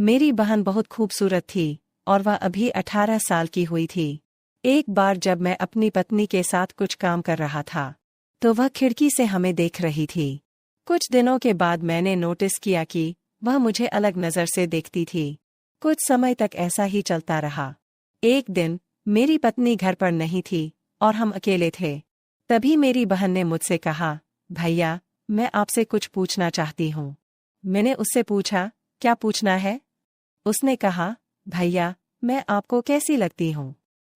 मेरी बहन बहुत खूबसूरत थी और वह अभी 18 साल की हुई थी। एक बार जब मैं अपनी पत्नी के साथ कुछ काम कर रहा था तो वह खिड़की से हमें देख रही थी। कुछ दिनों के बाद मैंने नोटिस किया कि वह मुझे अलग नज़र से देखती थी। कुछ समय तक ऐसा ही चलता रहा। एक दिन मेरी पत्नी घर पर नहीं थी और हम अकेले थे। तभी मेरी बहन ने मुझसे कहा, भैया, मैं आपसे कुछ पूछना चाहती हूँ। मैंने उससे पूछा, क्या पूछना है? उसने कहा, भैया, मैं आपको कैसी लगती हूँ?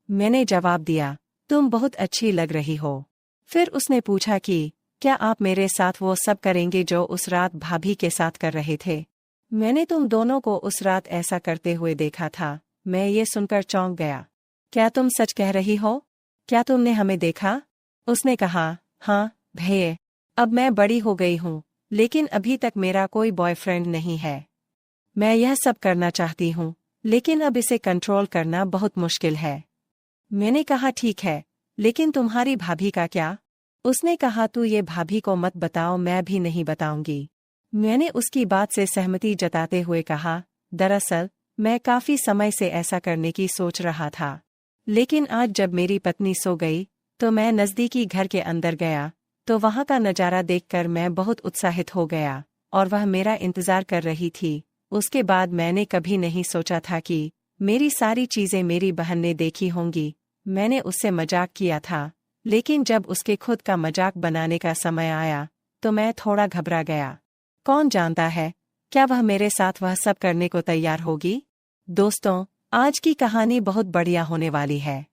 मैंने जवाब दिया, तुम बहुत अच्छी लग रही हो। फिर उसने पूछा कि क्या आप मेरे साथ वो सब करेंगे जो उस रात भाभी के साथ कर रहे थे? मैंने तुम दोनों को उस रात ऐसा करते हुए देखा था। मैं ये सुनकर चौंक गया। क्या तुम सच कह रही हो? क्या तुमने हमें देखा? उसने कहा, हाँ भैया, अब मैं बड़ी हो गई हूँ, लेकिन अभी तक मेरा कोई बॉयफ्रेंड नहीं है। मैं यह सब करना चाहती हूँ, लेकिन अब इसे कंट्रोल करना बहुत मुश्किल है। मैंने कहा, ठीक है, लेकिन तुम्हारी भाभी का क्या? उसने कहा, तू ये भाभी को मत बताओ, मैं भी नहीं बताऊंगी। मैंने उसकी बात से सहमति जताते हुए कहा, दरअसल मैं काफी समय से ऐसा करने की सोच रहा था, लेकिन आज जब मेरी पत्नी सो गई तो मैं नज़दीकी घर के अंदर गया तो वहां का नज़ारा देखकर मैं बहुत उत्साहित हो गया और वह मेरा इंतजार कर रही थी। उसके बाद मैंने कभी नहीं सोचा था कि मेरी सारी चीजें मेरी बहन ने देखी होंगी। मैंने उससे मजाक किया था, लेकिन जब उसके खुद का मजाक बनाने का समय आया तो मैं थोड़ा घबरा गया। कौन जानता है, क्या वह मेरे साथ वह सब करने को तैयार होगी? दोस्तों, आज की कहानी बहुत बढ़िया होने वाली है।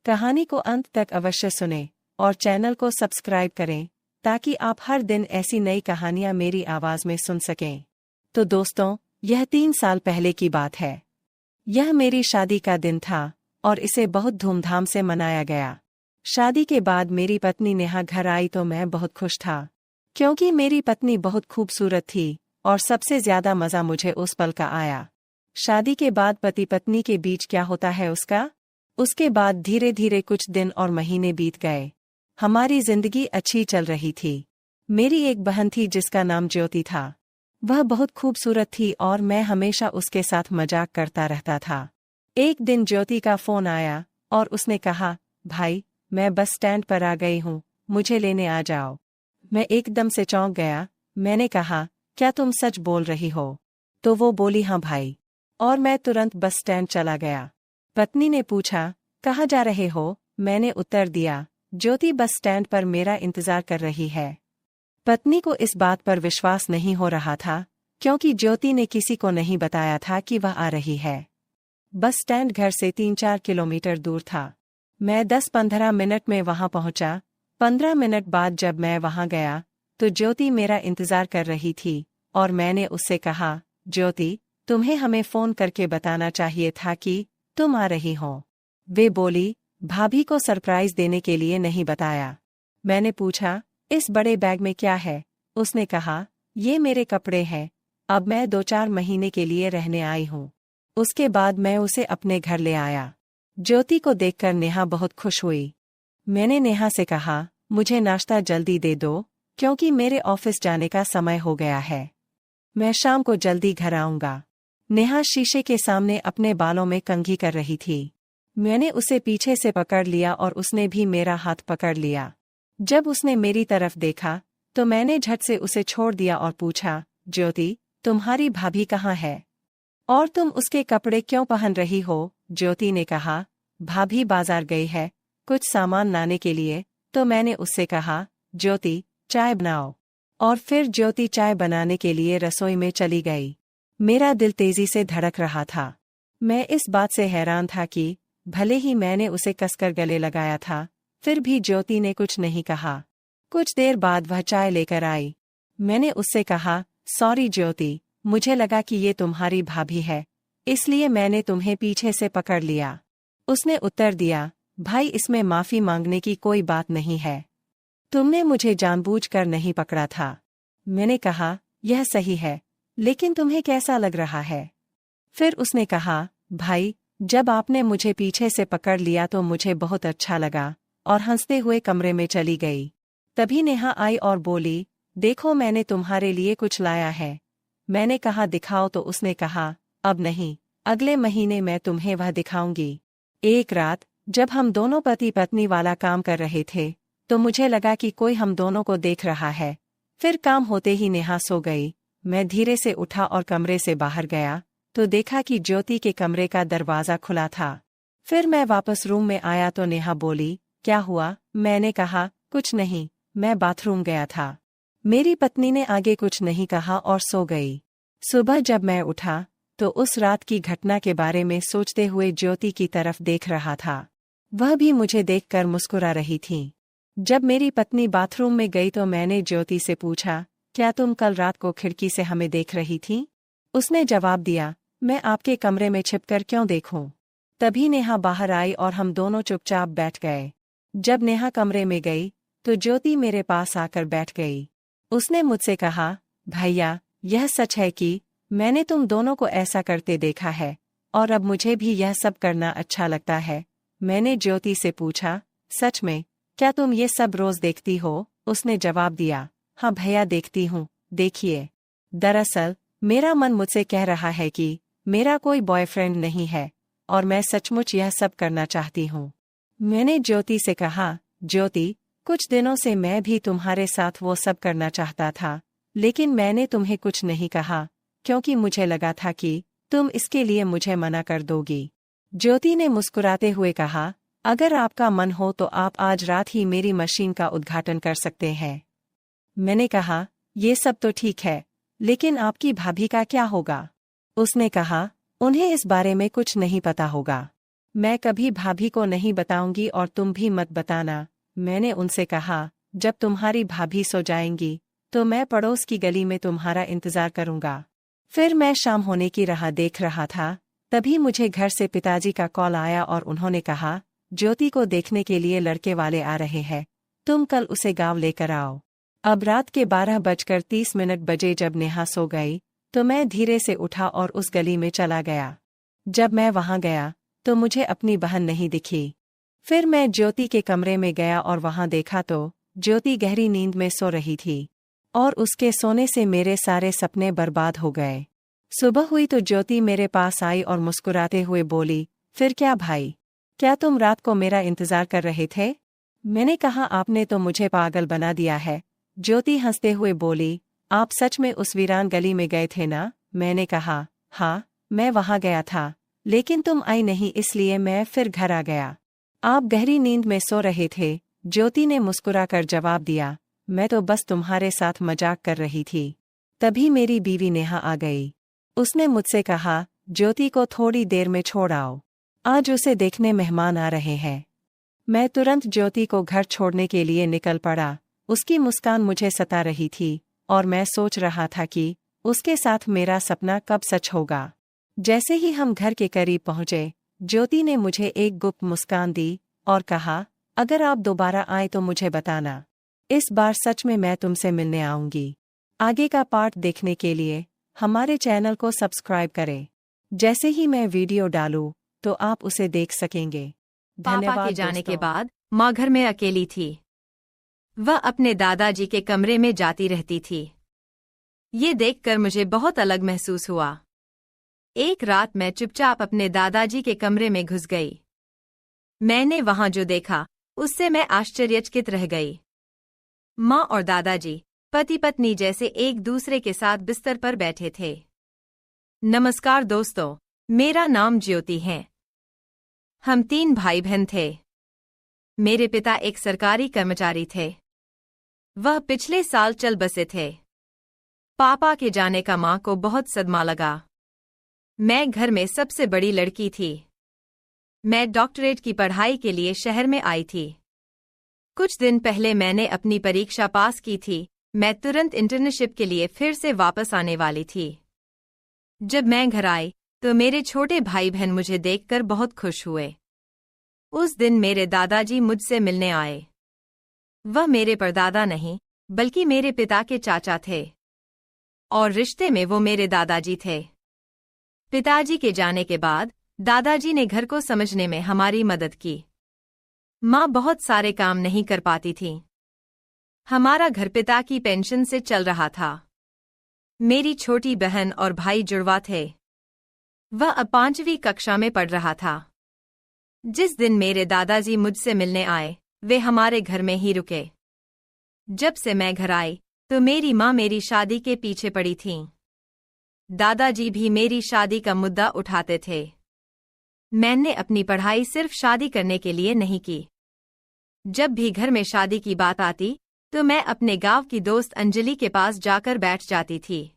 कहानी को अंत तक अवश्य सुनें और चैनल को सब्सक्राइब करें ताकि आप हर दिन ऐसी नई कहानियां मेरी आवाज में सुन सकें। तो दोस्तों, यह 3 साल पहले की बात है। यह मेरी शादी का दिन था और इसे बहुत धूमधाम से मनाया गया। शादी के बाद मेरी पत्नी नेहा घर आई तो मैं बहुत खुश था, क्योंकि मेरी पत्नी बहुत खूबसूरत थी और सबसे ज्यादा मजा मुझे उस पल का आया। शादी के बाद पति पत्नी के बीच क्या होता है उसके बाद धीरे धीरे कुछ दिन और महीने बीत गए। हमारी जिंदगी अच्छी चल रही थी। मेरी एक बहन थी जिसका नाम ज्योति था। वह बहुत खूबसूरत थी और मैं हमेशा उसके साथ मजाक करता रहता था। एक दिन ज्योति का फोन आया और उसने कहा, भाई, मैं बस स्टैंड पर आ गई हूँ, मुझे लेने आ जाओ। मैं एकदम से चौंक गया। मैंने कहा, क्या तुम सच बोल रही हो? तो वो बोली, हाँ भाई, और मैं तुरंत बस स्टैंड चला गया। पत्नी ने पूछा, कहाँ जा रहे हो? मैंने उत्तर दिया, ज्योति बस स्टैंड पर मेरा इंतजार कर रही है। पत्नी को इस बात पर विश्वास नहीं हो रहा था, क्योंकि ज्योति ने किसी को नहीं बताया था कि वह आ रही है। बस स्टैंड घर से 3-4 किलोमीटर दूर था। मैं 10-15 मिनट में वहां पहुंचा। 15 मिनट बाद जब मैं वहां गया तो ज्योति मेरा इंतजार कर रही थी और मैंने उससे कहा, ज्योति, तुम्हें हमें फोन करके बताना चाहिए था कि तुम आ रही हो। वे बोली, भाभी को सरप्राइज देने के लिए नहीं बताया। मैंने पूछा, इस बड़े बैग में क्या है? उसने कहा, ये मेरे कपड़े हैं, अब मैं 2-4 महीने के लिए रहने आई हूँ। उसके बाद मैं उसे अपने घर ले आया। ज्योति को देखकर नेहा बहुत खुश हुई। मैंने नेहा से कहा, मुझे नाश्ता जल्दी दे दो, क्योंकि मेरे ऑफिस जाने का समय हो गया है। मैं शाम को जल्दी घर आऊंगा। नेहा शीशे के सामने अपने बालों में कंघी कर रही थी। मैंने उसे पीछे से पकड़ लिया और उसने भी मेरा हाथ पकड़ लिया। जब उसने मेरी तरफ देखा तो मैंने झट से उसे छोड़ दिया और पूछा, ज्योति, तुम्हारी भाभी कहाँ है? और तुम उसके कपड़े क्यों पहन रही हो? ज्योति ने कहा, भाभी बाजार गई है कुछ सामान लाने के लिए। तो मैंने उससे कहा, ज्योति, चाय बनाओ। और फिर ज्योति चाय बनाने के लिए रसोई में चली गई। मेरा दिल तेजी से धड़क रहा था। मैं इस बात से हैरान था कि भले ही मैंने उसे कसकर गले लगाया था, फिर भी ज्योति ने कुछ नहीं कहा। कुछ देर बाद वह चाय लेकर आई। मैंने उससे कहा, सॉरी ज्योति, मुझे लगा कि ये तुम्हारी भाभी है, इसलिए मैंने तुम्हें पीछे से पकड़ लिया। उसने उत्तर दिया, भाई, इसमें माफी मांगने की कोई बात नहीं है। तुमने मुझे जानबूझकर नहीं पकड़ा था। मैंने कहा, यह सही है, लेकिन तुम्हें कैसा लग रहा है? फिर उसने कहा, भाई, जब आपने मुझे पीछे से पकड़ लिया तो मुझे बहुत अच्छा लगा, और हंसते हुए कमरे में चली गई। तभी नेहा आई और बोली, देखो मैंने तुम्हारे लिए कुछ लाया है। मैंने कहा, दिखाओ। तो उसने कहा, अब नहीं, अगले महीने मैं तुम्हें वह दिखाऊंगी। एक रात जब हम दोनों पति पत्नी वाला काम कर रहे थे तो मुझे लगा कि कोई हम दोनों को देख रहा है। फिर काम होते ही नेहा सो गई। मैं धीरे से उठा और कमरे से बाहर गया तो देखा कि ज्योति के कमरे का दरवाज़ा खुला था। फिर मैं वापस रूम में आया तो नेहा बोली, क्या हुआ? मैंने कहा, कुछ नहीं, मैं बाथरूम गया था। मेरी पत्नी ने आगे कुछ नहीं कहा और सो गई। सुबह जब मैं उठा तो उस रात की घटना के बारे में सोचते हुए ज्योति की तरफ देख रहा था। वह भी मुझे देखकर मुस्कुरा रही थी। जब मेरी पत्नी बाथरूम में गई तो मैंने ज्योति से पूछा, क्या तुम कल रात को खिड़की से हमें देख रही थी? उसने जवाब दिया, मैं आपके कमरे में छिपकर क्यों देखूं? तभी नेहा बाहर आई और हम दोनों चुपचाप बैठ गए। जब नेहा कमरे में गई तो ज्योति मेरे पास आकर बैठ गई। उसने मुझसे कहा, भैया, यह सच है कि मैंने तुम दोनों को ऐसा करते देखा है और अब मुझे भी यह सब करना अच्छा लगता है। मैंने ज्योति से पूछा, सच में? क्या तुम ये सब रोज देखती हो? उसने जवाब दिया, हाँ भैया, देखती हूँ। देखिए, दरअसल मेरा मन मुझसे कह रहा है कि मेरा कोई बॉयफ्रेंड नहीं है और मैं सचमुच यह सब करना चाहती हूँ। मैंने ज्योति से कहा, ज्योति, कुछ दिनों से मैं भी तुम्हारे साथ वो सब करना चाहता था, लेकिन मैंने तुम्हें कुछ नहीं कहा क्योंकि मुझे लगा था कि तुम इसके लिए मुझे मना कर दोगी। ज्योति ने मुस्कुराते हुए कहा, अगर आपका मन हो तो आप आज रात ही मेरी मशीन का उद्घाटन कर सकते हैं। मैंने कहा, ये सब तो ठीक है, लेकिन आपकी भाभी का क्या होगा? उसने कहा, उन्हें इस बारे में कुछ नहीं पता होगा। मैं कभी भाभी को नहीं बताऊंगी और तुम भी मत बताना। मैंने उनसे कहा, जब तुम्हारी भाभी सो जाएंगी तो मैं पड़ोस की गली में तुम्हारा इंतजार करूंगा। फिर मैं शाम होने की राह देख रहा था, तभी मुझे घर से पिताजी का कॉल आया और उन्होंने कहा, ज्योति को देखने के लिए लड़के वाले आ रहे हैं, तुम कल उसे गांव लेकर आओ। अब रात के 12:30 बजे जब नेहा सो गई तो मैं धीरे से उठा और उस गली में चला गया। जब मैं वहां गया तो मुझे अपनी बहन नहीं दिखी। फिर मैं ज्योति के कमरे में गया और वहां देखा तो ज्योति गहरी नींद में सो रही थी और उसके सोने से मेरे सारे सपने बर्बाद हो गए। सुबह हुई तो ज्योति मेरे पास आई और मुस्कुराते हुए बोली, फिर क्या भाई, क्या तुम रात को मेरा इंतजार कर रहे थे? मैंने कहा, आपने तो मुझे पागल बना दिया है। ज्योति हंसते हुए बोली, आप सच में उस वीरान गली में गए थे ना? मैंने कहा, हाँ, मैं वहां गया था, लेकिन तुम आई नहीं इसलिए मैं फिर घर आ गया। आप गहरी नींद में सो रहे थे। ज्योति ने मुस्कुराकर जवाब दिया, मैं तो बस तुम्हारे साथ मजाक कर रही थी। तभी मेरी बीवी नेहा आ गई। उसने मुझसे कहा, ज्योति को थोड़ी देर में छोड़ आओ, आज उसे देखने मेहमान आ रहे हैं। मैं तुरंत ज्योति को घर छोड़ने के लिए निकल पड़ा। उसकी मुस्कान मुझे सता रही थी और मैं सोच रहा था कि उसके साथ मेरा सपना कब सच होगा। जैसे ही हम घर के करीब पहुंचे, ज्योति ने मुझे एक गुप्त मुस्कान दी और कहा, अगर आप दोबारा आए तो मुझे बताना, इस बार सच में मैं तुमसे मिलने आऊंगी। आगे का पार्ट देखने के लिए हमारे चैनल को सब्सक्राइब करें। जैसे ही मैं वीडियो डालूं तो आप उसे देख सकेंगे। धन्यवाद। पापा के जाने के दोस्तों। बाद माँ घर में अकेली थी। वह अपने दादाजी के कमरे में जाती रहती थी। ये देखकर मुझे बहुत अलग महसूस हुआ। एक रात मैं चुपचाप अपने दादाजी के कमरे में घुस गई। मैंने वहां जो देखा उससे मैं आश्चर्यचकित रह गई। माँ और दादाजी पति पत्नी जैसे एक दूसरे के साथ बिस्तर पर बैठे थे। नमस्कार दोस्तों, मेरा नाम ज्योति है। हम 3 भाई बहन थे। मेरे पिता एक सरकारी कर्मचारी थे। वह पिछले साल चल बसे थे। पापा के जाने का माँ को बहुत सदमा लगा। मैं घर में सबसे बड़ी लड़की थी। मैं डॉक्टरेट की पढ़ाई के लिए शहर में आई थी। कुछ दिन पहले मैंने अपनी परीक्षा पास की थी। मैं तुरंत इंटर्नशिप के लिए फिर से वापस आने वाली थी। जब मैं घर आई तो मेरे छोटे भाई बहन मुझे देखकर बहुत खुश हुए। उस दिन मेरे दादाजी मुझसे मिलने आए। वह मेरे परदादा नहीं बल्कि मेरे पिता के चाचा थे और रिश्ते में वो मेरे दादाजी थे। पिताजी के जाने के बाद दादाजी ने घर को समझने में हमारी मदद की। माँ बहुत सारे काम नहीं कर पाती थी। हमारा घर पिता की पेंशन से चल रहा था। मेरी छोटी बहन और भाई जुड़वा थे। वह अब 5वीं कक्षा में पढ़ रहा था। जिस दिन मेरे दादाजी मुझसे मिलने आए, वे हमारे घर में ही रुके। जब से मैं घर आई तो मेरी माँ मेरी शादी के पीछे पड़ी थीं। दादाजी भी मेरी शादी का मुद्दा उठाते थे। मैंने अपनी पढ़ाई सिर्फ शादी करने के लिए नहीं की। जब भी घर में शादी की बात आती तो मैं अपने गांव की दोस्त अंजलि के पास जाकर बैठ जाती थी।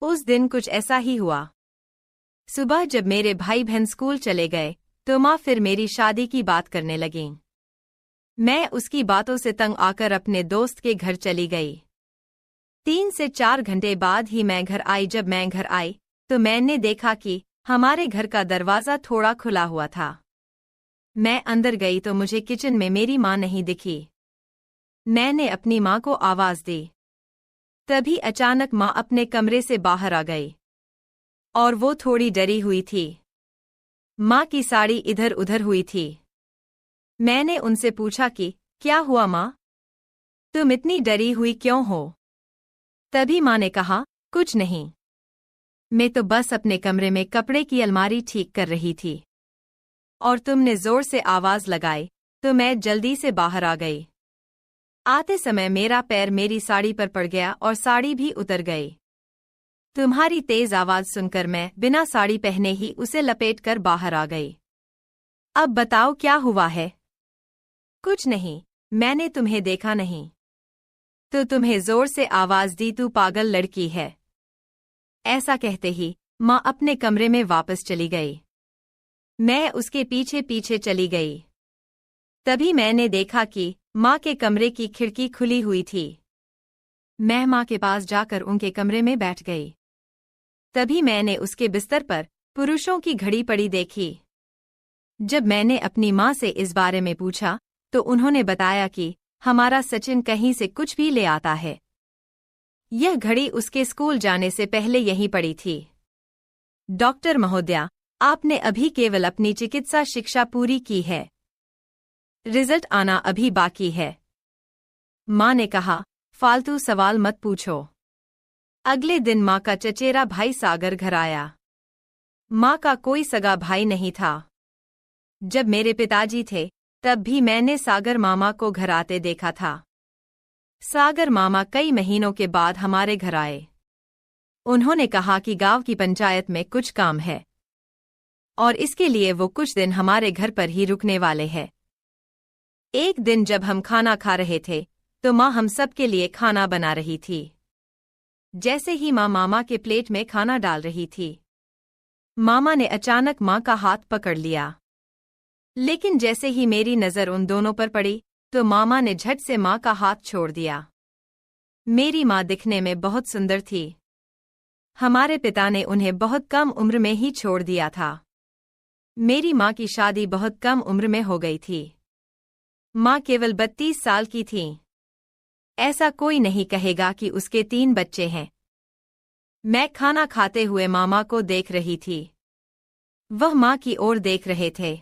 उस दिन कुछ ऐसा ही हुआ। सुबह जब मेरे भाई बहन स्कूल चले गए तो माँ फिर मेरी शादी की बात करने लगीं। मैं उसकी बातों से तंग आकर अपने दोस्त के घर चली गई। 3 से 4 घंटे बाद ही मैं घर आई। जब मैं घर आई तो मैंने देखा कि हमारे घर का दरवाज़ा थोड़ा खुला हुआ था। मैं अंदर गई तो मुझे किचन में मेरी माँ नहीं दिखी। मैंने अपनी माँ को आवाज़ दी। तभी अचानक माँ अपने कमरे से बाहर आ गई और वो थोड़ी डरी हुई थी। माँ की साड़ी इधर उधर हुई थी। मैंने उनसे पूछा कि क्या हुआ माँ, तुम इतनी डरी हुई क्यों हो? तभी माँ ने कहा, कुछ नहीं, मैं तो बस अपने कमरे में कपड़े की अलमारी ठीक कर रही थी और तुमने जोर से आवाज लगाई तो मैं जल्दी से बाहर आ गई। आते समय मेरा पैर मेरी साड़ी पर पड़ गया और साड़ी भी उतर गई। तुम्हारी तेज आवाज सुनकर मैं बिना साड़ी पहने ही उसे लपेटकर बाहर आ गई। अब बताओ क्या हुआ है? कुछ नहीं, मैंने तुम्हें देखा नहीं तो तुम्हें जोर से आवाज दी, तू पागल लड़की है। ऐसा कहते ही माँ अपने कमरे में वापस चली गई। मैं उसके पीछे पीछे चली गई। तभी मैंने देखा कि माँ के कमरे की खिड़की खुली हुई थी। मैं माँ के पास जाकर उनके कमरे में बैठ गई। तभी मैंने उसके बिस्तर पर पुरुषों की घड़ी पड़ी देखी। जब मैंने अपनी माँ से इस बारे में पूछा तो उन्होंने बताया कि हमारा सचिन कहीं से कुछ भी ले आता है। यह घड़ी उसके स्कूल जाने से पहले यहीं पड़ी थी। डॉक्टर महोदया, आपने अभी केवल अपनी चिकित्सा शिक्षा पूरी की है, रिजल्ट आना अभी बाकी है। माँ ने कहा, फालतू सवाल मत पूछो। अगले दिन माँ का चचेरा भाई सागर घर आया। माँ का कोई सगा भाई नहीं था। जब मेरे पिताजी थे तब भी मैंने सागर मामा को घर आते देखा था। सागर मामा कई महीनों के बाद हमारे घर आए। उन्होंने कहा कि गांव की पंचायत में कुछ काम है और इसके लिए वो कुछ दिन हमारे घर पर ही रुकने वाले हैं। एक दिन जब हम खाना खा रहे थे तो माँ हम सब के लिए खाना बना रही थी। जैसे ही माँ मामा के प्लेट में खाना डाल रही थी, मामा ने अचानक माँ का हाथ पकड़ लिया। लेकिन जैसे ही मेरी नज़र उन दोनों पर पड़ी तो मामा ने झट से माँ का हाथ छोड़ दिया। मेरी माँ दिखने में बहुत सुंदर थी। हमारे पिता ने उन्हें बहुत कम उम्र में ही छोड़ दिया था। मेरी माँ की शादी बहुत कम उम्र में हो गई थी। माँ केवल 32 साल की थीं। ऐसा कोई नहीं कहेगा कि उसके 3 बच्चे हैं। मैं खाना खाते हुए मामा को देख रही थी। वह माँ की ओर देख रहे थे।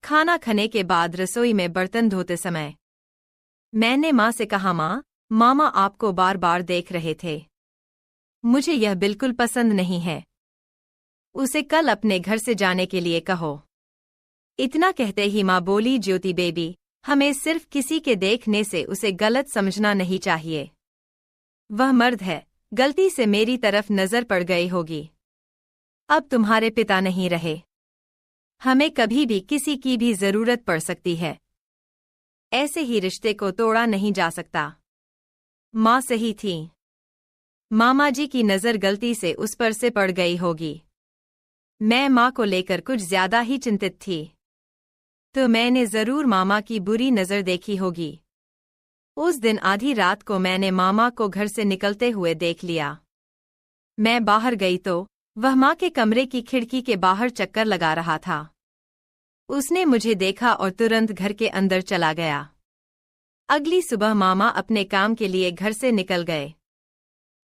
खाना खाने के बाद रसोई में बर्तन धोते समय मैंने माँ से कहा, माँ, मामा आपको बार बार देख रहे थे, मुझे यह बिल्कुल पसंद नहीं है, उसे कल अपने घर से जाने के लिए कहो। इतना कहते ही माँ बोली, ज्योति बेबी, हमें सिर्फ किसी के देखने से उसे गलत समझना नहीं चाहिए। वह मर्द है, गलती से मेरी तरफ नजर पड़ गई होगी। अब तुम्हारे पिता नहीं रहे, हमें कभी भी किसी की भी जरूरत पड़ सकती है। ऐसे ही रिश्ते को तोड़ा नहीं जा सकता। माँ सही थी। मामा जी की नजर गलती से उस पर से पड़ गई होगी। मैं माँ को लेकर कुछ ज्यादा ही चिंतित थी, तो मैंने जरूर मामा की बुरी नजर देखी होगी। उस दिन आधी रात को मैंने मामा को घर से निकलते हुए देख लिया। मैं बाहर गई तो वह माँ के कमरे की खिड़की के बाहर चक्कर लगा रहा था। उसने मुझे देखा और तुरंत घर के अंदर चला गया। अगली सुबह मामा अपने काम के लिए घर से निकल गए।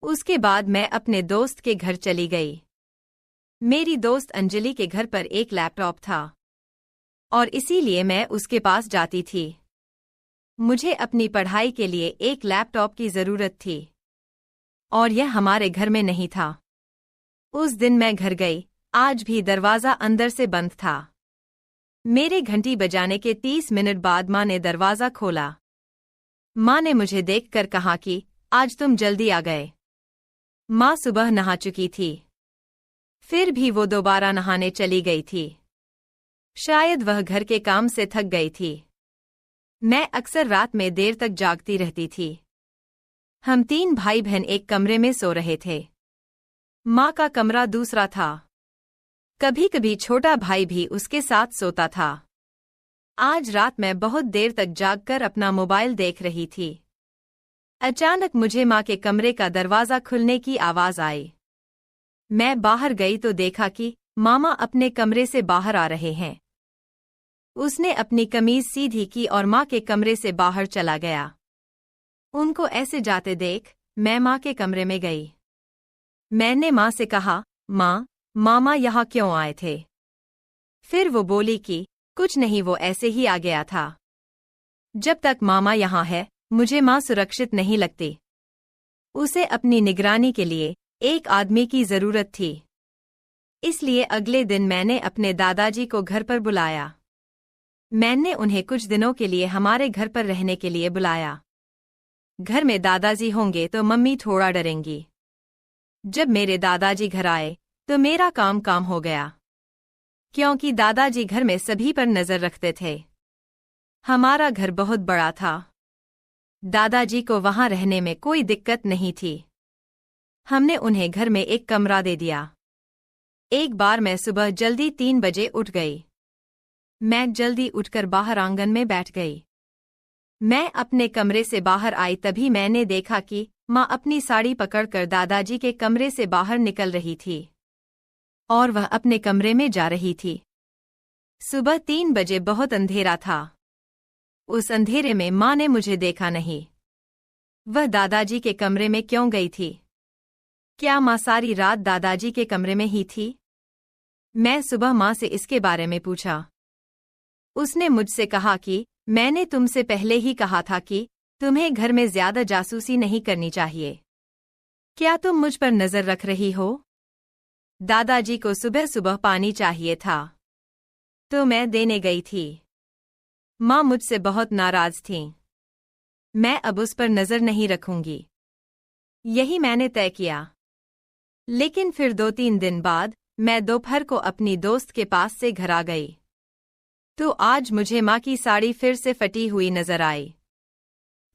उसके बाद मैं अपने दोस्त के घर चली गई। मेरी दोस्त अंजलि के घर पर एक लैपटॉप था और इसीलिए मैं उसके पास जाती थी। मुझे अपनी पढ़ाई के लिए एक लैपटॉप की जरूरत थी और यह हमारे घर में नहीं था। उस दिन मैं घर गई आज भी दरवाजा अंदर से बंद था। मेरे घंटी बजाने के 30 मिनट बाद माँ ने दरवाजा खोला। माँ ने मुझे देखकर कहा कि आज तुम जल्दी आ गए। माँ सुबह नहा चुकी थी, फिर भी वो दोबारा नहाने चली गई थी। शायद वह घर के काम से थक गई थी। मैं अक्सर रात में देर तक जागती रहती थी। हम 3 भाई बहन एक कमरे में सो रहे थे। माँ का कमरा दूसरा था। कभी कभी छोटा भाई भी उसके साथ सोता था। आज रात मैं बहुत देर तक जागकर अपना मोबाइल देख रही थी। अचानक मुझे माँ के कमरे का दरवाजा खुलने की आवाज आई। मैं बाहर गई तो देखा कि मामा अपने कमरे से बाहर आ रहे हैं। उसने अपनी कमीज सीधी की और माँ के कमरे से बाहर चला गया। उनको ऐसे जाते देख मैं माँ के कमरे में गई। मैंने माँ से कहा, माँ, मामा यहाँ क्यों आए थे? फिर वो बोली कि कुछ नहीं, वो ऐसे ही आ गया था। जब तक मामा यहाँ है मुझे माँ सुरक्षित नहीं लगती। उसे अपनी निगरानी के लिए एक आदमी की जरूरत थी। इसलिए अगले दिन मैंने अपने दादाजी को घर पर बुलाया। मैंने उन्हें कुछ दिनों के लिए हमारे घर पर रहने के लिए बुलाया। घर में दादाजी होंगे तो मम्मी थोड़ा डरेंगी। जब मेरे दादाजी घर आए तो मेरा काम हो गया, क्योंकि दादाजी घर में सभी पर नजर रखते थे। हमारा घर बहुत बड़ा था। दादाजी को वहां रहने में कोई दिक्कत नहीं थी। हमने उन्हें घर में एक कमरा दे दिया। एक बार मैं सुबह जल्दी 3 बजे उठ गई। मैं जल्दी उठकर बाहर आंगन में बैठ गई। मैं अपने कमरे से बाहर आई तभी मैंने देखा कि माँ अपनी साड़ी पकड़कर दादाजी के कमरे से बाहर निकल रही थी और वह अपने कमरे में जा रही थी। सुबह 3 बजे बहुत अंधेरा था। उस अंधेरे में माँ ने मुझे देखा नहीं। वह दादाजी के कमरे में क्यों गई थी? क्या माँ सारी रात दादाजी के कमरे में ही थी? मैं सुबह माँ से इसके बारे में पूछा। उसने मुझसे कहा कि मैंने तुमसे पहले ही कहा था कि तुम्हें घर में ज्यादा जासूसी नहीं करनी चाहिए। क्या तुम मुझ पर नजर रख रही हो? दादाजी को सुबह सुबह पानी चाहिए था तो मैं देने गई थी। माँ मुझसे बहुत नाराज थीं। मैं अब उस पर नजर नहीं रखूंगी, यही मैंने तय किया। लेकिन फिर 2-3 दिन बाद मैं दोपहर को अपनी दोस्त के पास से घर आ गई तो आज मुझे माँ की साड़ी फिर से फटी हुई नजर आई।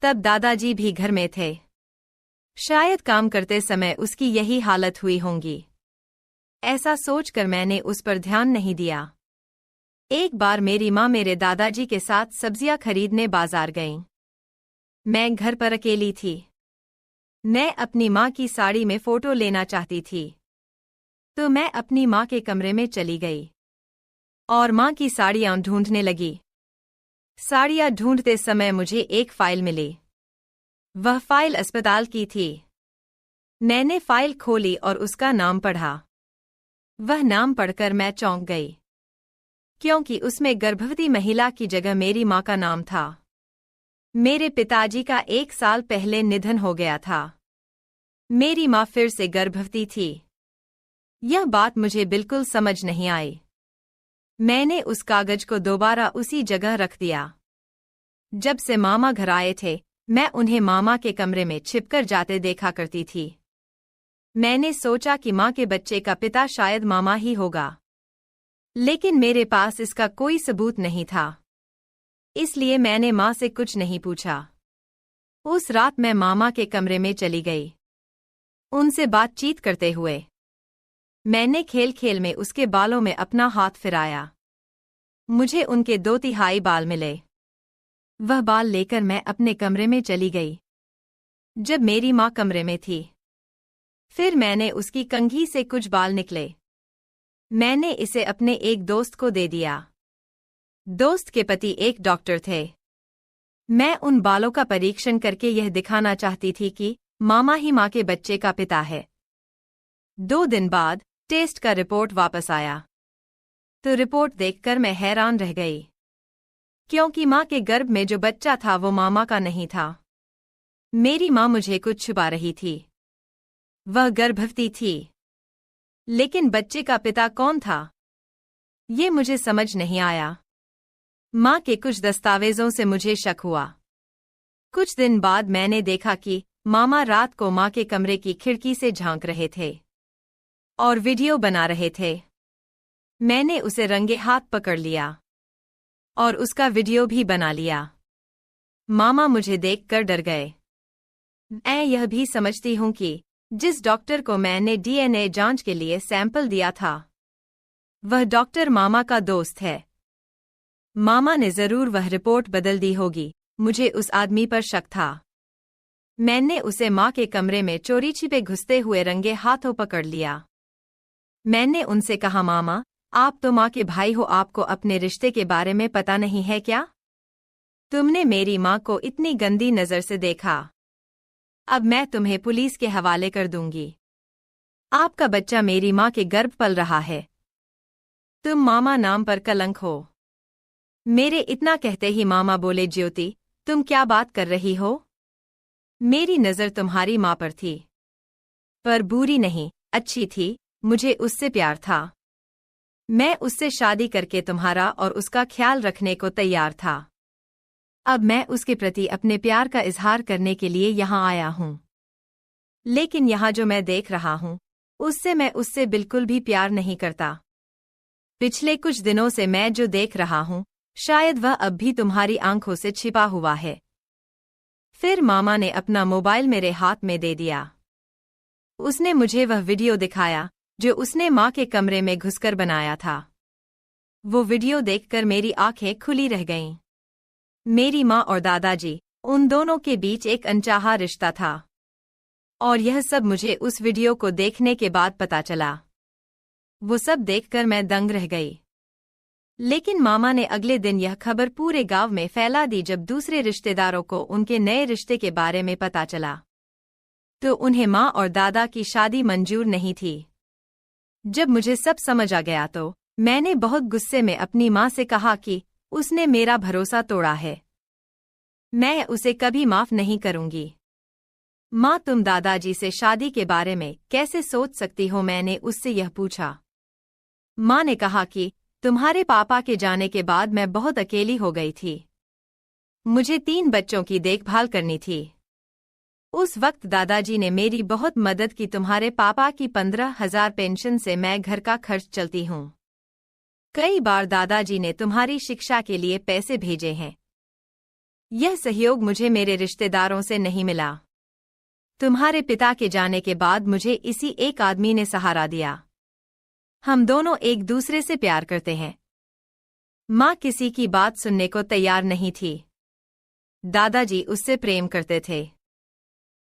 तब दादाजी भी घर में थे। शायद काम करते समय उसकी यही हालत हुई होंगी। ऐसा सोचकर मैंने उस पर ध्यान नहीं दिया। एक बार मेरी माँ मेरे दादाजी के साथ सब्जियां खरीदने बाजार गईं। मैं घर पर अकेली थी। मैं अपनी माँ की साड़ी में फोटो लेना चाहती थी तो मैं अपनी माँ के कमरे में चली गई और माँ की साड़ियां ढूंढने लगी। साड़ियां ढूंढते समय मुझे एक फाइल मिली। वह फाइल अस्पताल की थी। मैंने फाइल खोली और उसका नाम पढ़ा। वह नाम पढ़कर मैं चौंक गई, क्योंकि उसमें गर्भवती महिला की जगह मेरी माँ का नाम था। मेरे पिताजी का 1 साल पहले निधन हो गया था। मेरी माँ फिर से गर्भवती थी। यह बात मुझे बिल्कुल समझ नहीं आई। मैंने उस कागज को दोबारा उसी जगह रख दिया। जब से मामा घर आए थे मैं उन्हें मामा के कमरे में छिपकर जाते देखा करती थी। मैंने सोचा कि माँ के बच्चे का पिता शायद मामा ही होगा, लेकिन मेरे पास इसका कोई सबूत नहीं था। इसलिए मैंने माँ से कुछ नहीं पूछा। उस रात मैं मामा के कमरे में चली गई, उनसे बातचीत करते हुए। मैंने खेल खेल में उसके बालों में अपना हाथ फिराया। मुझे उनके 2/3 बाल मिले। वह बाल लेकर मैं अपने कमरे में चली गई जब मेरी माँ कमरे में थी। फिर मैंने उसकी कंघी से कुछ बाल निकले। मैंने इसे अपने एक दोस्त को दे दिया। दोस्त के पति एक डॉक्टर थे। मैं उन बालों का परीक्षण करके यह दिखाना चाहती थी कि मामा ही माँ के बच्चे का पिता है। 2 दिन बाद टेस्ट का रिपोर्ट वापस आया तो रिपोर्ट देखकर मैं हैरान रह गई, क्योंकि माँ के गर्भ में जो बच्चा था वो मामा का नहीं था। मेरी माँ मुझे कुछ छुपा रही थी। वह गर्भवती थी। लेकिन बच्चे का पिता कौन था, ये मुझे समझ नहीं आया। माँ के कुछ दस्तावेजों से मुझे शक हुआ। कुछ दिन बाद मैंने देखा कि मामा रात को माँ के कमरे की खिड़की से झांक रहे थे और वीडियो बना रहे थे। मैंने उसे रंगे हाथ पकड़ लिया और उसका वीडियो भी बना लिया। मामा मुझे देखकर डर गए। मैं यह भी समझती हूँ कि जिस डॉक्टर को मैंने डीएनए जांच के लिए सैंपल दिया था, वह डॉक्टर मामा का दोस्त है। मामा ने जरूर वह रिपोर्ट बदल दी होगी। मुझे उस आदमी पर शक था। मैंने उसे माँ के कमरे में चोरी छिपे घुसते हुए रंगे हाथों पकड़ लिया। मैंने उनसे कहा, मामा, आप तो माँ के भाई हो, आपको अपने रिश्ते के बारे में पता नहीं है क्या? तुमने मेरी माँ को इतनी गंदी नजर से देखा। अब मैं तुम्हें पुलिस के हवाले कर दूंगी। आपका बच्चा मेरी माँ के गर्भ पल रहा है। तुम मामा नाम पर कलंक हो। मेरे इतना कहते ही मामा बोले, ज्योति, तुम क्या बात कर रही हो? मेरी नजर तुम्हारी माँ पर थी, पर बुरी नहीं, अच्छी थी। मुझे उससे प्यार था। मैं उससे शादी करके तुम्हारा और उसका ख्याल रखने को तैयार था। अब मैं उसके प्रति अपने प्यार का इजहार करने के लिए यहाँ आया हूँ। लेकिन यहाँ जो मैं देख रहा हूँ, उससे मैं उससे बिल्कुल भी प्यार नहीं करता। पिछले कुछ दिनों से मैं जो देख रहा हूँ, शायद वह अब भी तुम्हारी आंखों से छिपा हुआ है। फिर मामा ने अपना मोबाइल मेरे हाथ में दे दिया। उसने मुझे वह वीडियो दिखाया जो उसने माँ के कमरे में घुसकर बनाया था। वो वीडियो देखकर मेरी आंखें खुली रह गईं। मेरी माँ और दादाजी, उन दोनों के बीच एक अनचाहा रिश्ता था। और यह सब मुझे उस वीडियो को देखने के बाद पता चला। वो सब देखकर मैं दंग रह गई। लेकिन मामा ने अगले दिन यह खबर पूरे गांव में फैला दी। जब दूसरे रिश्तेदारों को उनके नए रिश्ते के बारे में पता चला, तो उन्हें माँ और दादा की शादी मंजूर नहीं थी। जब मुझे सब समझ आ गया तो मैंने बहुत गुस्से में अपनी माँ से कहा कि उसने मेरा भरोसा तोड़ा है। मैं उसे कभी माफ नहीं करूंगी। माँ, तुम दादाजी से शादी के बारे में कैसे सोच सकती हो? मैंने उससे यह पूछा। माँ ने कहा कि तुम्हारे पापा के जाने के बाद मैं बहुत अकेली हो गई थी। मुझे 3 बच्चों की देखभाल करनी थी। उस वक्त दादाजी ने मेरी बहुत मदद की। तुम्हारे पापा की 15,000 पेंशन से मैं घर का खर्च चलती हूँ। कई बार दादाजी ने तुम्हारी शिक्षा के लिए पैसे भेजे हैं। यह सहयोग मुझे मेरे रिश्तेदारों से नहीं मिला। तुम्हारे पिता के जाने के बाद मुझे इसी एक आदमी ने सहारा दिया। हम दोनों एक दूसरे से प्यार करते हैं। माँ किसी की बात सुनने को तैयार नहीं थी। दादाजी उससे प्रेम करते थे।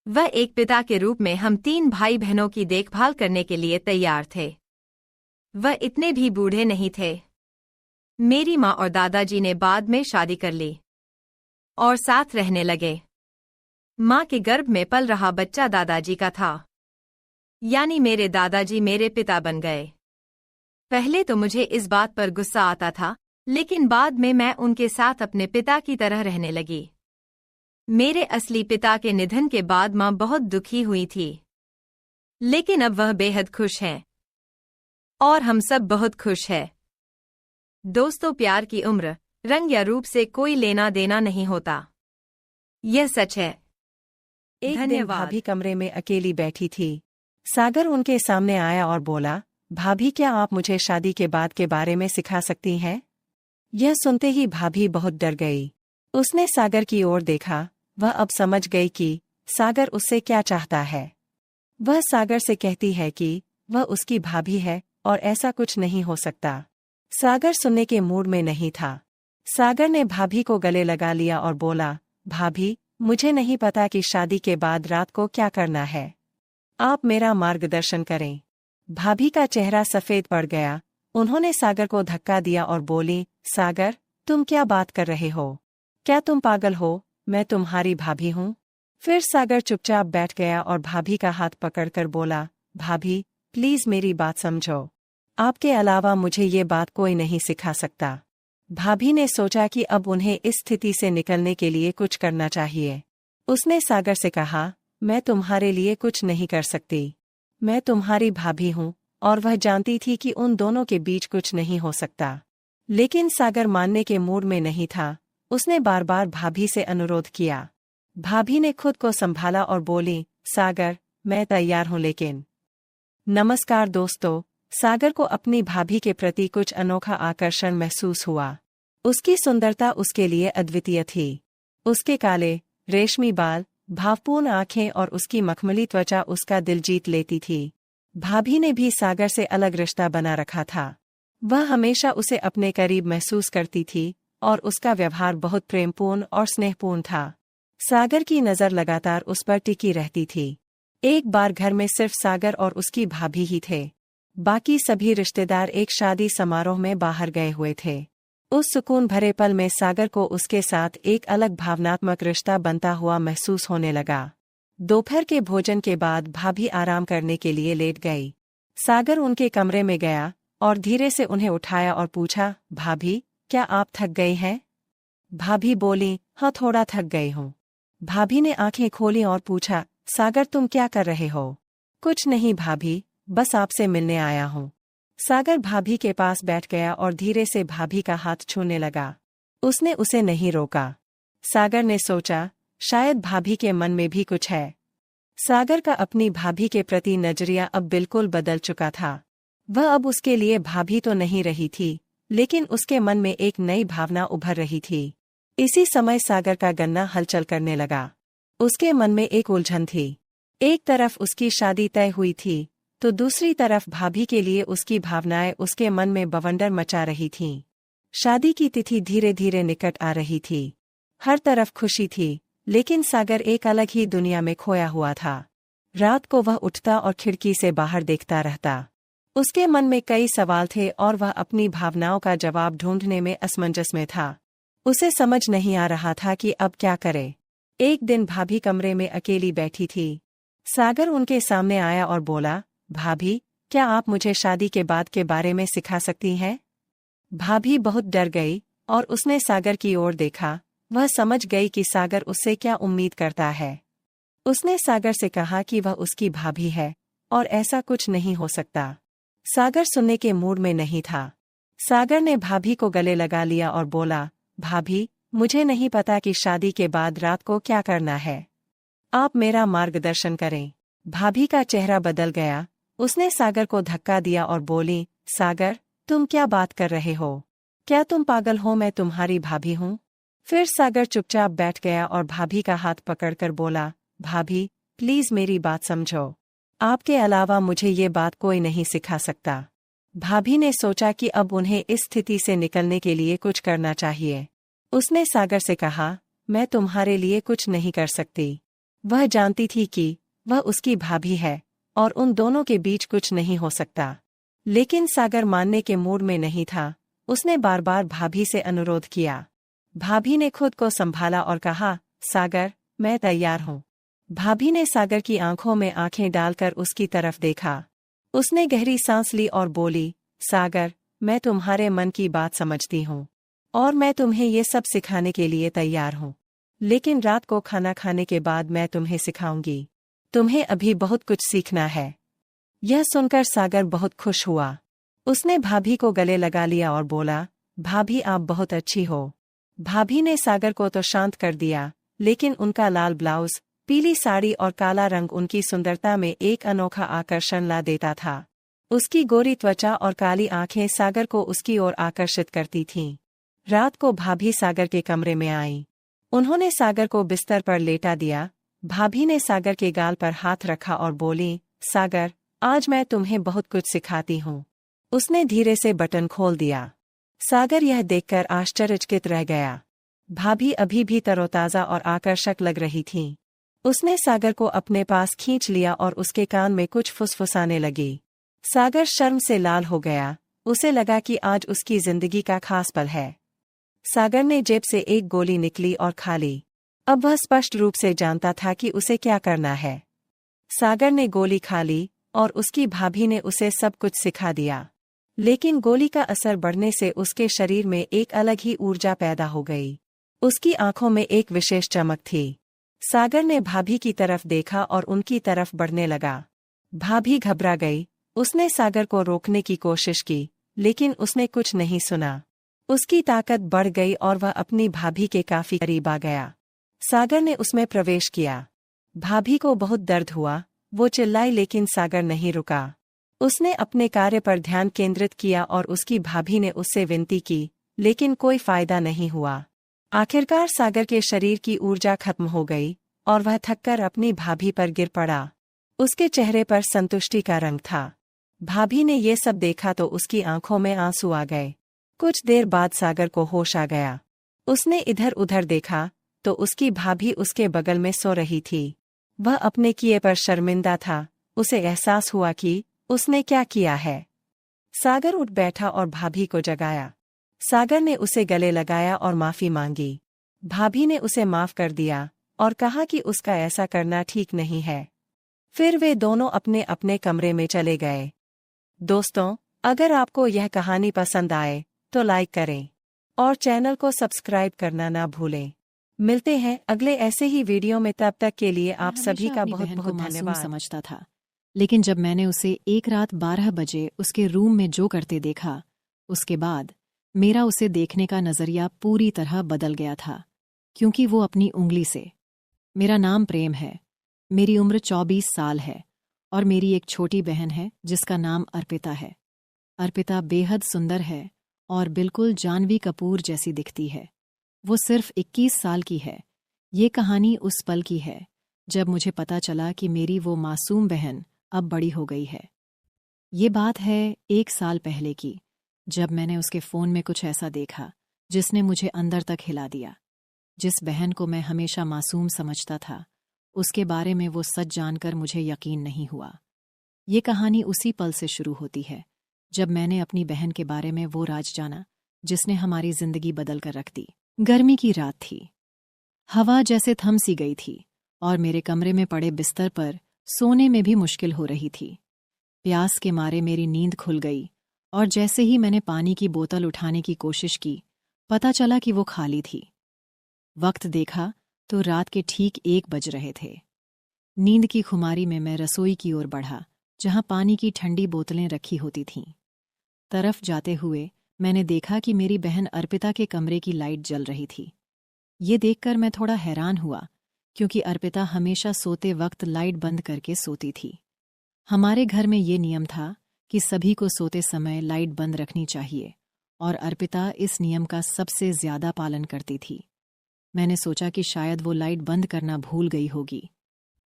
वह एक पिता के रूप में हम 3 भाई बहनों की देखभाल करने के लिए तैयार थे। वह इतने भी बूढ़े नहीं थे। मेरी माँ और दादाजी ने बाद में शादी कर ली और साथ रहने लगे। माँ के गर्भ में पल रहा बच्चा दादाजी का था, यानी मेरे दादाजी मेरे पिता बन गए। पहले तो मुझे इस बात पर गुस्सा आता था, लेकिन बाद में मैं उनके साथ अपने पिता की तरह रहने लगी। मेरे असली पिता के निधन के बाद माँ बहुत दुखी हुई थी, लेकिन अब वह बेहद खुश हैं और हम सब बहुत खुश हैं। दोस्तों, प्यार की उम्र, रंग या रूप से कोई लेना देना नहीं होता। यह सच है। एक दिन भाभी कमरे में अकेली बैठी थी। सागर उनके सामने आया और बोला, भाभी, क्या आप मुझे शादी के बाद के बारे में सिखा सकती हैं? यह सुनते ही भाभी बहुत डर गई। उसने सागर की ओर देखा। वह अब समझ गई कि सागर उससे क्या चाहता है। वह सागर से कहती है कि वह उसकी भाभी है और ऐसा कुछ नहीं हो सकता। सागर सुनने के मूड में नहीं था। सागर ने भाभी को गले लगा लिया और बोला, भाभी, मुझे नहीं पता कि शादी के बाद रात को क्या करना है। आप मेरा मार्गदर्शन करें। भाभी का चेहरा सफेद पड़ गया। उन्होंने सागर को धक्का दिया और बोली, सागर, तुम क्या बात कर रहे हो? क्या तुम पागल हो? मैं तुम्हारी भाभी हूँ। फिर सागर चुपचाप बैठ गया और भाभी का हाथ पकड़कर बोला, भाभी, प्लीज मेरी बात समझो। आपके अलावा मुझे ये बात कोई नहीं सिखा सकता। भाभी ने सोचा कि अब उन्हें इस स्थिति से निकलने के लिए कुछ करना चाहिए। उसने सागर से कहा, मैं तुम्हारे लिए कुछ नहीं कर सकती। मैं तुम्हारी भाभी हूँ और वह जानती थी कि उन दोनों के बीच कुछ नहीं हो सकता। लेकिन सागर मानने के मूड में नहीं था। उसने बार बार भाभी से अनुरोध किया। भाभी ने खुद को संभाला और बोली, सागर, मैं तैयार हूं लेकिन। नमस्कार दोस्तों। सागर को अपनी भाभी के प्रति कुछ अनोखा आकर्षण महसूस हुआ। उसकी सुंदरता उसके लिए अद्वितीय थी। उसके काले, रेशमी बाल, भावपूर्ण आंखें और उसकी मखमली त्वचा उसका दिल जीत लेती थी। भाभी ने भी सागर से अलग रिश्ता बना रखा था। वह हमेशा उसे अपने करीब महसूस करती थी और उसका व्यवहार बहुत प्रेमपूर्ण और स्नेहपूर्ण था। सागर की नज़र लगातार उस पर टिकी रहती थी। एक बार घर में सिर्फ सागर और उसकी भाभी ही थे। बाकी सभी रिश्तेदार एक शादी समारोह में बाहर गए हुए थे। उस सुकून भरे पल में सागर को उसके साथ एक अलग भावनात्मक रिश्ता बनता हुआ महसूस होने लगा। दोपहर के भोजन के बाद भाभी आराम करने के लिए लेट गई। सागर उनके कमरे में गया और धीरे से उन्हें उठाया और पूछा, भाभी, क्या आप थक गई हैं? भाभी बोली, हाँ, थोड़ा थक गई हूँ। भाभी ने आंखें खोली और पूछा, सागर, तुम क्या कर रहे हो? कुछ नहीं भाभी, बस आपसे मिलने आया हूँ। सागर भाभी के पास बैठ गया और धीरे से भाभी का हाथ छूने लगा। उसने उसे नहीं रोका। सागर ने सोचा, शायद भाभी के मन में भी कुछ है। सागर का अपनी भाभी के प्रति नजरिया अब बिल्कुल बदल चुका था। वह अब उसके लिए भाभी तो नहीं रही थी, लेकिन उसके मन में एक नई भावना उभर रही थी। इसी समय सागर का गन्ना हलचल करने लगा। उसके मन में एक उलझन थी। एक तरफ उसकी शादी तय हुई थी, तो दूसरी तरफ भाभी के लिए उसकी भावनाएं उसके मन में बवंडर मचा रही थीं। शादी की तिथि धीरे धीरे निकट आ रही थी। हर तरफ खुशी थी, लेकिन सागर एक अलग ही दुनिया में खोया हुआ था। रात को वह उठता और खिड़की से बाहर देखता रहता। उसके मन में कई सवाल थे और वह अपनी भावनाओं का जवाब ढूंढने में असमंजस में था। उसे समझ नहीं आ रहा था कि अब क्या करे। एक दिन भाभी कमरे में अकेली बैठी थी। सागर उनके सामने आया और बोला, भाभी, क्या आप मुझे शादी के बाद के बारे में सिखा सकती हैं? भाभी बहुत डर गई और उसने सागर की ओर देखा। वह समझ गई कि सागर उससे क्या उम्मीद करता है। उसने सागर से कहा कि वह उसकी भाभी है और ऐसा कुछ नहीं हो सकता। सागर सुनने के मूड में नहीं था। सागर ने भाभी को गले लगा लिया और बोला, भाभी, मुझे नहीं पता कि शादी के बाद रात को क्या करना है। आप मेरा मार्गदर्शन करें। भाभी का चेहरा बदल गया। उसने सागर को धक्का दिया और बोली, सागर, तुम क्या बात कर रहे हो? क्या तुम पागल हो? मैं तुम्हारी भाभी हूँ। फिर सागर चुपचाप बैठ गया और भाभी का हाथ पकड़कर बोला, भाभी, प्लीज मेरी बात समझो। आपके अलावा मुझे ये बात कोई नहीं सिखा सकता। भाभी ने सोचा कि अब उन्हें इस स्थिति से निकलने के लिए कुछ करना चाहिए। उसने सागर से कहा, मैं तुम्हारे लिए कुछ नहीं कर सकती। वह जानती थी कि वह उसकी भाभी है और उन दोनों के बीच कुछ नहीं हो सकता। लेकिन सागर मानने के मूड में नहीं था। उसने बार बार भाभी से अनुरोध किया। भाभी ने खुद को संभाला और कहा, सागर, मैं तैयार हूँ। भाभी ने सागर की आंखों में आंखें डालकर उसकी तरफ देखा। उसने गहरी सांस ली और बोली, सागर, मैं तुम्हारे मन की बात समझती हूँ और मैं तुम्हें ये सब सिखाने के लिए तैयार हूँ। लेकिन रात को खाना खाने के बाद मैं तुम्हें सिखाऊंगी। तुम्हें अभी बहुत कुछ सीखना है। यह सुनकर सागर बहुत खुश हुआ। उसने भाभी को गले लगा लिया और बोला, भाभी, आप बहुत अच्छी हो। भाभी ने सागर को तो शांत कर दिया, लेकिन उनका लाल ब्लाउज, पीली साड़ी और काला रंग उनकी सुंदरता में एक अनोखा आकर्षण ला देता था। उसकी गोरी त्वचा और काली आंखें सागर को उसकी ओर आकर्षित करती थीं। रात को भाभी सागर के कमरे में आई। उन्होंने सागर को बिस्तर पर लेटा दिया। भाभी ने सागर के गाल पर हाथ रखा और बोली, सागर, आज मैं तुम्हें बहुत कुछ सिखाती हूँ। उसने धीरे से बटन खोल दिया। सागर यह देखकर आश्चर्यचकित रह गया। भाभी अभी भी तरोताजा और आकर्षक लग रही थीं। उसने सागर को अपने पास खींच लिया और उसके कान में कुछ फुसफुसाने लगी। सागर शर्म से लाल हो गया। उसे लगा कि आज उसकी जिंदगी का खास पल है। सागर ने जेब से एक गोली निकली और खा ली। अब वह स्पष्ट रूप से जानता था कि उसे क्या करना है। सागर ने गोली खा ली और उसकी भाभी ने उसे सब कुछ सिखा दिया। लेकिन गोली का असर बढ़ने से उसके शरीर में एक अलग ही ऊर्जा पैदा हो गई। उसकी आंखों में एक विशेष चमक थी। सागर ने भाभी की तरफ देखा और उनकी तरफ बढ़ने लगा। भाभी घबरा गई। उसने सागर को रोकने की कोशिश की, लेकिन उसने कुछ नहीं सुना। उसकी ताकत बढ़ गई और वह अपनी भाभी के काफी करीब आ गया। सागर ने उसमें प्रवेश किया। भाभी को बहुत दर्द हुआ, वो चिल्लाई लेकिन सागर नहीं रुका। उसने अपने कार्य पर ध्यान केंद्रित किया और उसकी भाभी ने उससे विनती की, लेकिन कोई फायदा नहीं हुआ। आखिरकार सागर के शरीर की ऊर्जा खत्म हो गई और वह थककर अपनी भाभी पर गिर पड़ा। उसके चेहरे पर संतुष्टि का रंग था। भाभी ने ये सब देखा तो उसकी आंखों में आंसू आ गए। कुछ देर बाद सागर को होश आ गया। उसने इधर उधर देखा तो उसकी भाभी उसके बगल में सो रही थी। वह अपने किए पर शर्मिंदा था। उसे एहसास हुआ कि उसने क्या किया है। सागर उठ बैठा और भाभी को जगाया। सागर ने उसे गले लगाया और माफी मांगी। भाभी ने उसे माफ कर दिया और कहा कि उसका ऐसा करना ठीक नहीं है। फिर वे दोनों अपने अपने कमरे में चले गए। दोस्तों, अगर आपको यह कहानी पसंद आए तो लाइक करें और चैनल को सब्सक्राइब करना ना भूलें। मिलते हैं अगले ऐसे ही वीडियो में, तब तक के लिए आप सभी का बहुत बहुत धन्यवाद। समझता था, लेकिन जब मैंने उसे एक रात 12 बजे उसके रूम में जो करते देखा, उसके बाद मेरा उसे देखने का नजरिया पूरी तरह बदल गया था। क्योंकि वो अपनी उंगली से, मेरा नाम प्रेम है, मेरी उम्र 24 साल है और मेरी एक छोटी बहन है जिसका नाम अर्पिता है। अर्पिता बेहद सुंदर है और बिल्कुल जानवी कपूर जैसी दिखती है। वो सिर्फ 21 साल की है। ये कहानी उस पल की है जब मुझे पता चला कि मेरी वो मासूम बहन अब बड़ी हो गई है। ये बात है 1 साल पहले की, जब मैंने उसके फ़ोन में कुछ ऐसा देखा जिसने मुझे अंदर तक हिला दिया। जिस बहन को मैं हमेशा मासूम समझता था, उसके बारे में वो सच जानकर मुझे यकीन नहीं हुआ। ये कहानी उसी पल से शुरू होती है जब मैंने अपनी बहन के बारे में वो राज जाना जिसने हमारी जिंदगी बदल कर रख दी। गर्मी की रात थी। हवा जैसे थम सी गई थी और मेरे कमरे में पड़े बिस्तर पर सोने में भी मुश्किल हो रही थी। प्यास के मारे मेरी नींद खुल गई और जैसे ही मैंने पानी की बोतल उठाने की कोशिश की, पता चला कि वो खाली थी। वक्त देखा तो रात के ठीक 1 बज रहे थे। नींद की खुमारी में मैं रसोई की ओर बढ़ा, जहां पानी की ठंडी बोतलें रखी होती थीं। तरफ जाते हुए मैंने देखा कि मेरी बहन अर्पिता के कमरे की लाइट जल रही थी। ये देखकर मैं थोड़ा हैरान हुआ, क्योंकि अर्पिता हमेशा सोते वक्त लाइट बंद करके सोती थी। हमारे घर में ये नियम था कि सभी को सोते समय लाइट बंद रखनी चाहिए और अर्पिता इस नियम का सबसे ज्यादा पालन करती थी। मैंने सोचा कि शायद वो लाइट बंद करना भूल गई होगी।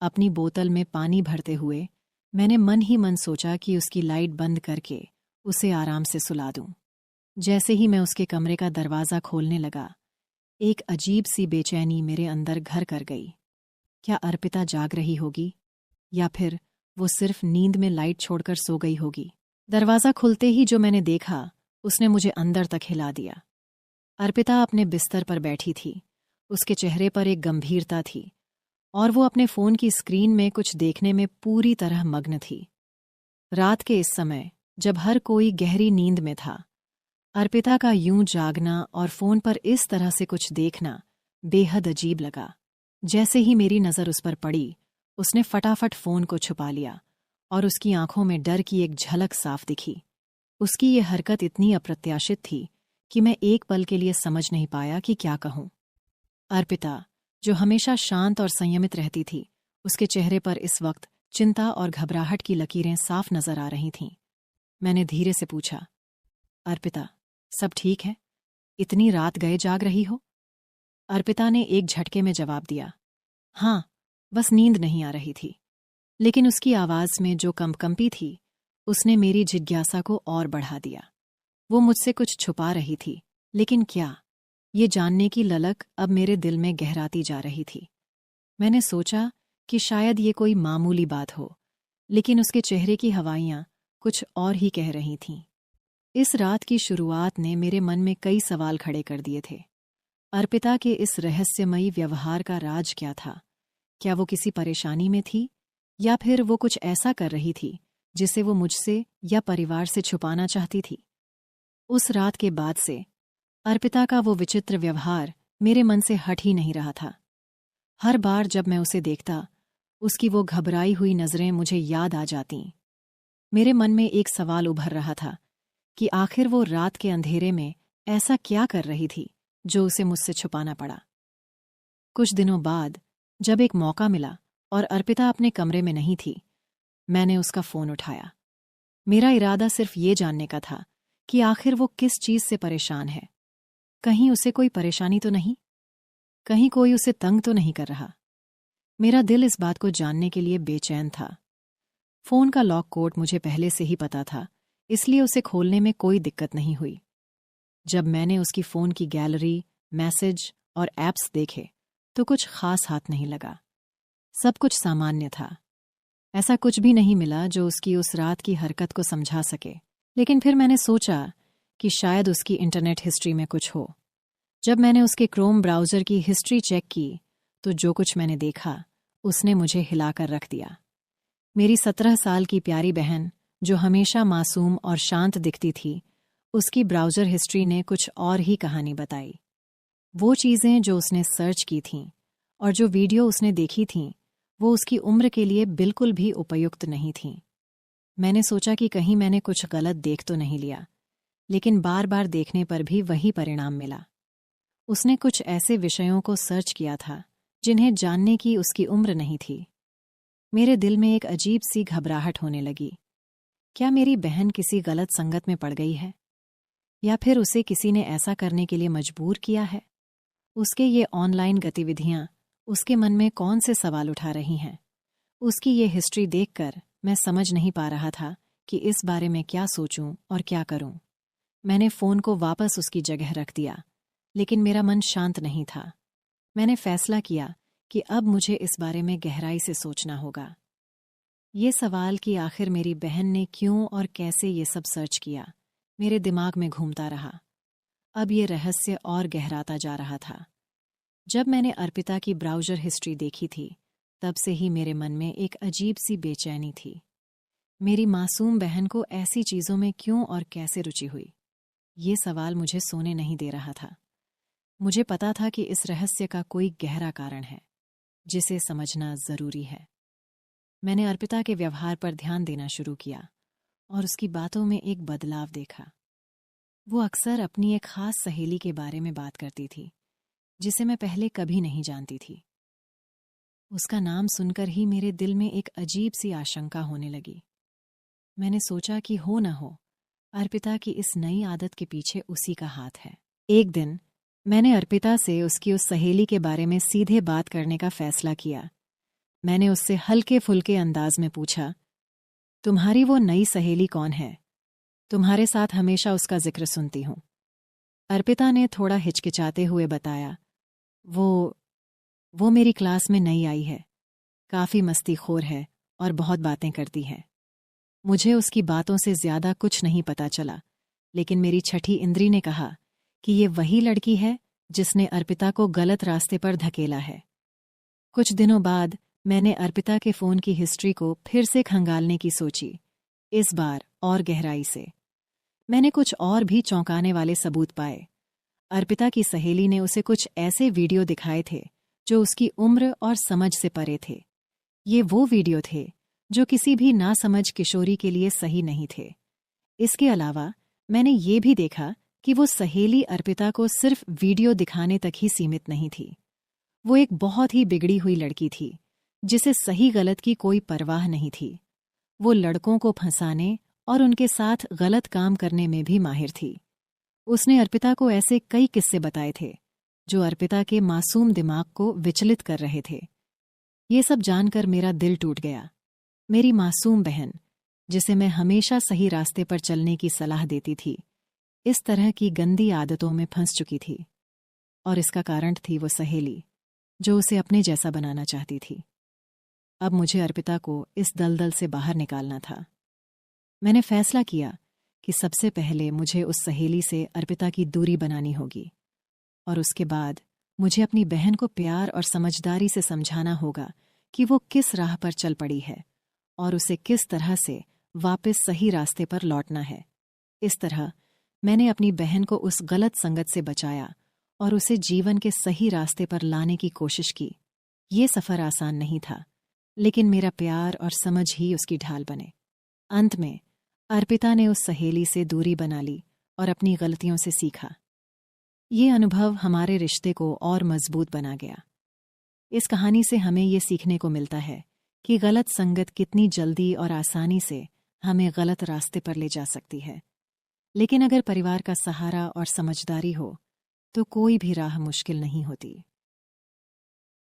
अपनी बोतल में पानी भरते हुए मैंने मन ही मन सोचा कि उसकी लाइट बंद करके उसे आराम से सुला दूं। जैसे ही मैं उसके कमरे का दरवाज़ा खोलने लगा, एक अजीब सी बेचैनी मेरे अंदर घर कर गई। क्या अर्पिता जाग रही होगी या फिर वो सिर्फ नींद में लाइट छोड़कर सो गई होगी? दरवाज़ा खुलते ही जो मैंने देखा, उसने मुझे अंदर तक हिला दिया। अर्पिता अपने बिस्तर पर बैठी थी। उसके चेहरे पर एक गंभीरता थी और वो अपने फ़ोन की स्क्रीन में कुछ देखने में पूरी तरह मग्न थी। रात के इस समय, जब हर कोई गहरी नींद में था, अर्पिता का यूं जागना और फ़ोन पर इस तरह से कुछ देखना बेहद अजीब लगा। जैसे ही मेरी नज़र उस पर पड़ी, उसने फटाफट फ़ोन को छुपा लिया और उसकी आंखों में डर की एक झलक साफ दिखी। उसकी ये हरकत इतनी अप्रत्याशित थी कि मैं एक पल के लिए समझ नहीं पाया कि क्या कहूँ। अर्पिता, जो हमेशा शांत और संयमित रहती थी, उसके चेहरे पर इस वक्त चिंता और घबराहट की लकीरें साफ नजर आ रही थीं। मैंने धीरे से पूछा, अर्पिता, सब ठीक है? इतनी रात गए जाग रही हो? अर्पिता ने एक झटके में जवाब दिया, हाँ, बस नींद नहीं आ रही थी। लेकिन उसकी आवाज में जो कंपकंपी थी, उसने मेरी जिज्ञासा को और बढ़ा दिया। वो मुझसे कुछ छुपा रही थी, लेकिन क्या? ये जानने की ललक अब मेरे दिल में गहराती जा रही थी। मैंने सोचा कि शायद ये कोई मामूली बात हो, लेकिन उसके चेहरे की हवाइयाँ कुछ और ही कह रही थीं। इस रात की शुरुआत ने मेरे मन में कई सवाल खड़े कर दिए थे। अर्पिता के इस रहस्यमयी व्यवहार का राज क्या था? क्या वो किसी परेशानी में थी या फिर वो कुछ ऐसा कर रही थी जिसे वो मुझसे या परिवार से छुपाना चाहती थी? उस रात के बाद से अर्पिता का वो विचित्र व्यवहार मेरे मन से हट ही नहीं रहा था। हर बार जब मैं उसे देखता, उसकी वो घबराई हुई नज़रें मुझे याद आ जातीं। मेरे मन में एक सवाल उभर रहा था कि आखिर वो रात के अंधेरे में ऐसा क्या कर रही थी जो उसे मुझसे छुपाना पड़ा। कुछ दिनों बाद जब एक मौका मिला और अर्पिता अपने कमरे में नहीं थी, मैंने उसका फ़ोन उठाया। मेरा इरादा सिर्फ ये जानने का था कि आखिर वो किस चीज़ से परेशान है। कहीं उसे कोई परेशानी तो नहीं, कहीं कोई उसे तंग तो नहीं कर रहा। मेरा दिल इस बात को जानने के लिए बेचैन था। फ़ोन का लॉक कोड मुझे पहले से ही पता था, इसलिए उसे खोलने में कोई दिक्कत नहीं हुई। जब मैंने उसकी फ़ोन की गैलरी, मैसेज और ऐप्स देखे तो कुछ खास हाथ नहीं लगा। सब कुछ सामान्य था। ऐसा कुछ भी नहीं मिला जो उसकी उस रात की हरकत को समझा सके। लेकिन फिर मैंने सोचा कि शायद उसकी इंटरनेट हिस्ट्री में कुछ हो। जब मैंने उसके क्रोम ब्राउज़र की हिस्ट्री चेक की तो जो कुछ मैंने देखा उसने मुझे हिलाकर रख दिया। मेरी 17 साल की प्यारी बहन, जो हमेशा मासूम और शांत दिखती थी, उसकी ब्राउज़र हिस्ट्री ने कुछ और ही कहानी बताई। वो चीज़ें जो उसने सर्च की थीं और जो वीडियो उसने देखी थीं, वो उसकी उम्र के लिए बिल्कुल भी उपयुक्त नहीं थीं। मैंने सोचा कि कहीं मैंने कुछ गलत देख तो नहीं लिया, लेकिन बार बार देखने पर भी वही परिणाम मिला। उसने कुछ ऐसे विषयों को सर्च किया था जिन्हें जानने की उसकी उम्र नहीं थी। मेरे दिल में एक अजीब सी घबराहट होने लगी। क्या मेरी बहन किसी गलत संगत में पड़ गई है? या फिर उसे किसी ने ऐसा करने के लिए मजबूर किया है? उसके ये ऑनलाइन गतिविधियां उसके मन में कौन से सवाल उठा रही हैं? उसकी ये हिस्ट्री देखकर मैं समझ नहीं पा रहा था कि इस बारे में क्या सोचूं और क्या करूं। मैंने फ़ोन को वापस उसकी जगह रख दिया, लेकिन मेरा मन शांत नहीं था। मैंने फैसला किया कि अब मुझे इस बारे में गहराई से सोचना होगा। ये सवाल कि आखिर मेरी बहन ने क्यों और कैसे ये सब सर्च किया, मेरे दिमाग में घूमता रहा। अब ये रहस्य और गहराता जा रहा था। जब मैंने अर्पिता की ब्राउज़र हिस्ट्री देखी थी, तब से ही मेरे मन में एक अजीब सी बेचैनी थी। मेरी मासूम बहन को ऐसी चीज़ों में क्यों और कैसे रुचि हुई? ये सवाल मुझे सोने नहीं दे रहा था। मुझे पता था कि इस रहस्य का कोई गहरा कारण है, जिसे समझना ज़रूरी है। मैंने अर्पिता के व्यवहार पर ध्यान देना शुरू किया और उसकी बातों में एक बदलाव देखा। वो अक्सर अपनी एक खास सहेली के बारे में बात करती थी, जिसे मैं पहले कभी नहीं जानती थी। उसका नाम सुनकर ही मेरे दिल में एक अजीब सी आशंका होने लगी। मैंने सोचा कि हो न हो, अर्पिता की इस नई आदत के पीछे उसी का हाथ है। एक दिन मैंने अर्पिता से उसकी उस सहेली के बारे में सीधे बात करने का फैसला किया। मैंने उससे हल्के फुल्के अंदाज में पूछा, तुम्हारी वो नई सहेली कौन है? तुम्हारे साथ हमेशा उसका जिक्र सुनती हूँ। अर्पिता ने थोड़ा हिचकिचाते हुए बताया, वो मेरी क्लास में नई आई है, काफ़ी मस्तीखोर है और बहुत बातें करती है। मुझे उसकी बातों से ज़्यादा कुछ नहीं पता चला, लेकिन मेरी छठी इंद्री ने कहा कि ये वही लड़की है जिसने अर्पिता को गलत रास्ते पर धकेला है। कुछ दिनों बाद मैंने अर्पिता के फ़ोन की हिस्ट्री को फिर से खंगालने की सोची, इस बार और गहराई से। मैंने कुछ और भी चौंकाने वाले सबूत पाए। अर्पिता की सहेली ने उसे कुछ ऐसे वीडियो दिखाए थे जो उसकी उम्र और समझ से परे थे। ये वो वीडियो थे जो किसी भी नासमझ किशोरी के लिए सही नहीं थे। इसके अलावा मैंने ये भी देखा कि वो सहेली अर्पिता को सिर्फ वीडियो दिखाने तक ही सीमित नहीं थी। वो एक बहुत ही बिगड़ी हुई लड़की थी, जिसे सही गलत की कोई परवाह नहीं थी। वो लड़कों को फंसाने और उनके साथ गलत काम करने में भी माहिर थी। उसने अर्पिता को ऐसे कई किस्से बताए थे जो अर्पिता के मासूम दिमाग को विचलित कर रहे थे। ये सब जानकर मेरा दिल टूट गया। मेरी मासूम बहन, जिसे मैं हमेशा सही रास्ते पर चलने की सलाह देती थी, इस तरह की गंदी आदतों में फंस चुकी थी। और इसका कारण थी वो सहेली, जो उसे अपने जैसा बनाना चाहती थी। अब मुझे अर्पिता को इस दलदल से बाहर निकालना था। मैंने फैसला किया कि सबसे पहले मुझे उस सहेली से अर्पिता की दूरी बनानी होगी, और उसके बाद मुझे अपनी बहन को प्यार और समझदारी से समझाना होगा कि वो किस राह पर चल पड़ी है और उसे किस तरह से वापस सही रास्ते पर लौटना है। इस तरह मैंने अपनी बहन को उस गलत संगत से बचाया और उसे जीवन के सही रास्ते पर लाने की कोशिश की। ये सफ़र आसान नहीं था, लेकिन मेरा प्यार और समझ ही उसकी ढाल बने। अंत में अर्पिता ने उस सहेली से दूरी बना ली और अपनी गलतियों से सीखा। ये अनुभव हमारे रिश्ते को और मजबूत बना गया। इस कहानी से हमें ये सीखने को मिलता है कि गलत संगत कितनी जल्दी और आसानी से हमें गलत रास्ते पर ले जा सकती है, लेकिन अगर परिवार का सहारा और समझदारी हो तो कोई भी राह मुश्किल नहीं होती।